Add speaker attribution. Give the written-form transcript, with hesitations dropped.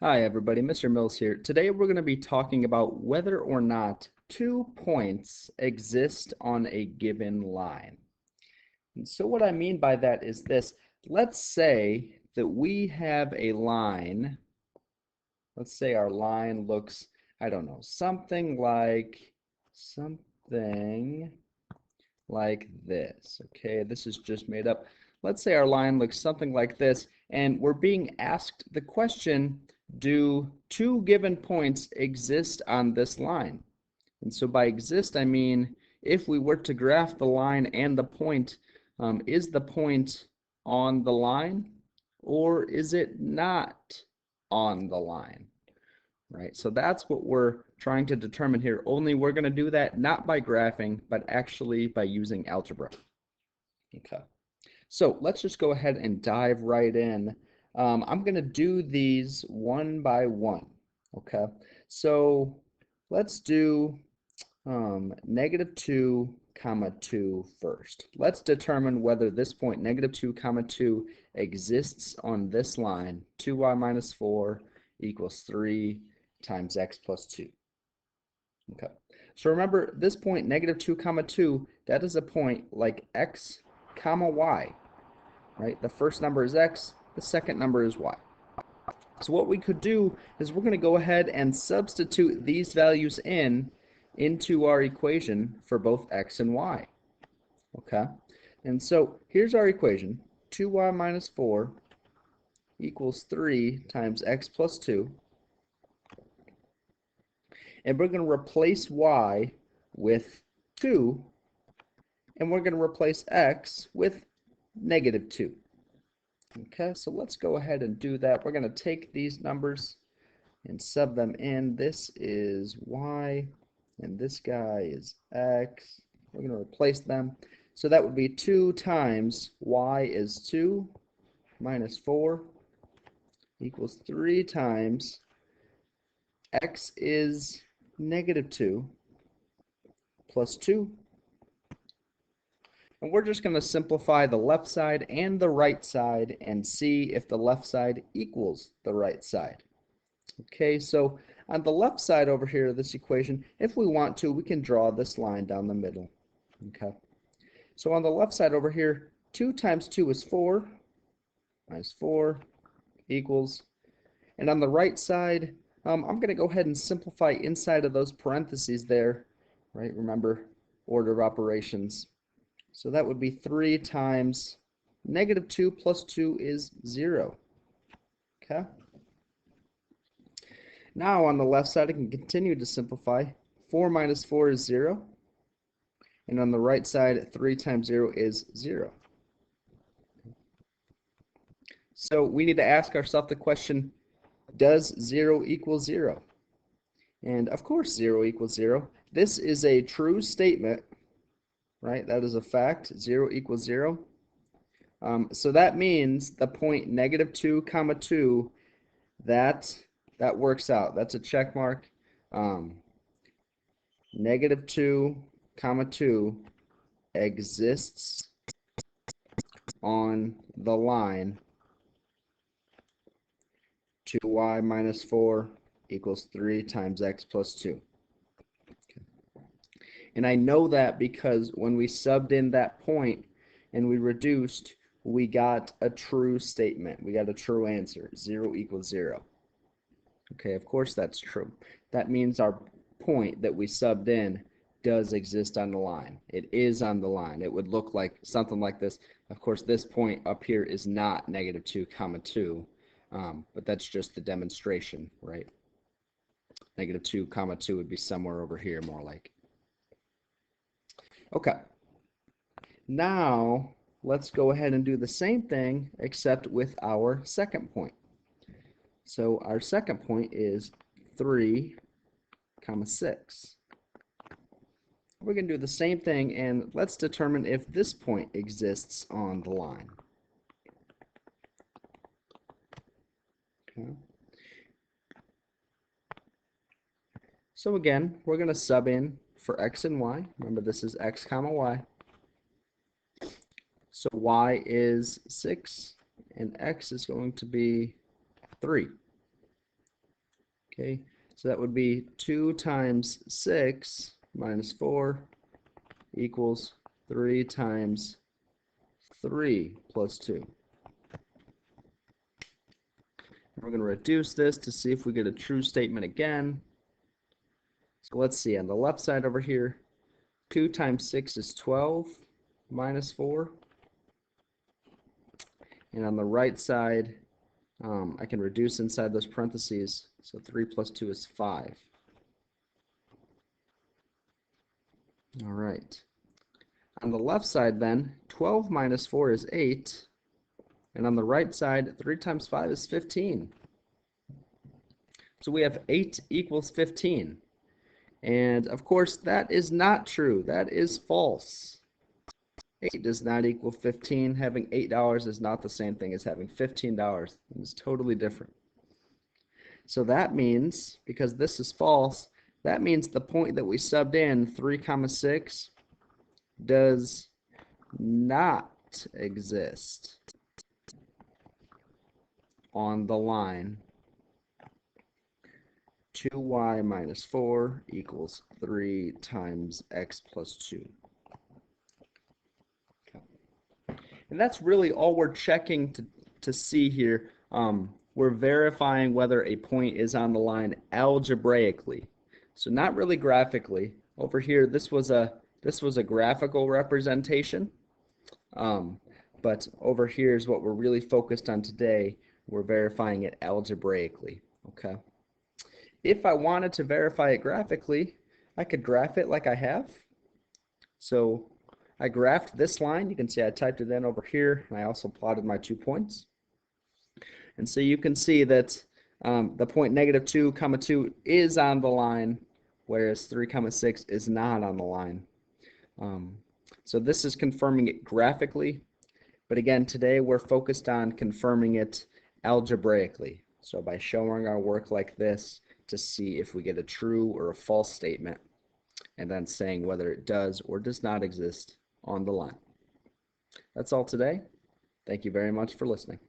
Speaker 1: Hi everybody, Mr. Mills here. Today we're going to be talking about whether or not 2 points exist on a given line. And so what I mean by that is this. Let's say that we have a line. Let's say our line looks, I don't know, something like this. Okay, this is just made up. Let's say our line looks something like this, and we're being asked the question, do 2 given points exist on this line? And so by exist, I mean if we were to graph the line and the point, is the point on the line or is it not on the line? Right? So that's what we're trying to determine here. Only we're going to do that not by graphing, but actually by using algebra. Okay. So let's just go ahead and dive right in. I'm going to do these one by one. Okay. So let's do -2, 2 first. Let's determine whether this point, -2, 2, exists on this line, 2y minus 4 equals 3 times x plus 2. Okay. So remember, this point, -2, 2, that is a point like x comma y, right? The first number is x, the second number is y. So what we could do is we're going to go ahead and substitute these values into our equation for both x and y. Okay? And so here's our equation. 2y minus 4 equals 3 times x plus 2. And we're going to replace y with 2, and we're going to replace x with -2. Okay, so let's go ahead and do that. We're going to take these numbers and sub them in. This is y, and this guy is x. We're going to replace them. So that would be 2 times y is 2 minus 4 equals 3 times x is -2 plus 2. And we're just going to simplify the left side and the right side and see if the left side equals the right side. Okay, so on the left side over here of this equation, if we want to, we can draw this line down the middle. Okay, so on the left side over here, 2 times 2 is 4, minus 4 equals, and on the right side, I'm going to go ahead and simplify inside of those parentheses there, right? Remember, order of operations. So that would be 3 times -2 plus 2 is 0. Okay. Now on the left side, I can continue to simplify. 4 minus 4 is 0. And on the right side, 3 times 0 is 0. So we need to ask ourselves the question, does 0 equal 0? And of course 0 equals 0. This is a true statement, right? That is a fact. 0 equals 0. So that means the point -2, 2, that works out. That's a check mark. -2, 2 exists on the line 2y minus 4 equals 3 times x plus 2. And I know that because when we subbed in that point and we reduced, we got a true statement. We got a true answer. 0 equals 0. Okay, of course that's true. That means our point that we subbed in does exist on the line. It is on the line. It would look like something like this. Of course, this point up here is not -2, 2, but that's just the demonstration, right? -2, 2 would be somewhere over here, more like. Okay. Now, let's go ahead and do the same thing, except with our second point. So our second point is 3, 6. We're going to do the same thing, and let's determine if this point exists on the line. Okay. So again, we're going to sub in for x and y. Remember, this is x comma y. So y is 6, and x is going to be 3. Okay, so that would be 2 times 6 minus 4 equals 3 times 3 plus 2. We're going to reduce this to see if we get a true statement again. So let's see, on the left side over here, 2 times 6 is 12 minus 4. And on the right side, I can reduce inside those parentheses. So 3 plus 2 is 5. All right. On the left side then, 12 minus 4 is 8. And on the right side, 3 times 5 is 15. So we have 8 equals 15. And of course, that is not true. That is false. 8 does not equal 15. Having $8 is not the same thing as having $15. It's totally different. So that means, because this is false, that means the point that we subbed in, 3 comma 6, does not exist on the line 2y minus 4 equals 3 times x plus 2. Okay. And that's really all we're checking to see here. We're verifying whether a point is on the line algebraically. So not really graphically. Over here, this was a graphical representation. But over here is what we're really focused on today. We're verifying it algebraically. Okay. If I wanted to verify it graphically, I could graph it like I have. So I graphed this line. You can see I typed it in over here, and I also plotted my 2 points. And so you can see that the point negative 2 comma 2 is on the line, whereas 3 comma 6 is not on the line. So this is confirming it graphically, but again, today we're focused on confirming it algebraically. So by showing our work like this to see if we get a true or a false statement, and then saying whether it does or does not exist on the line. That's all today. Thank you very much for listening.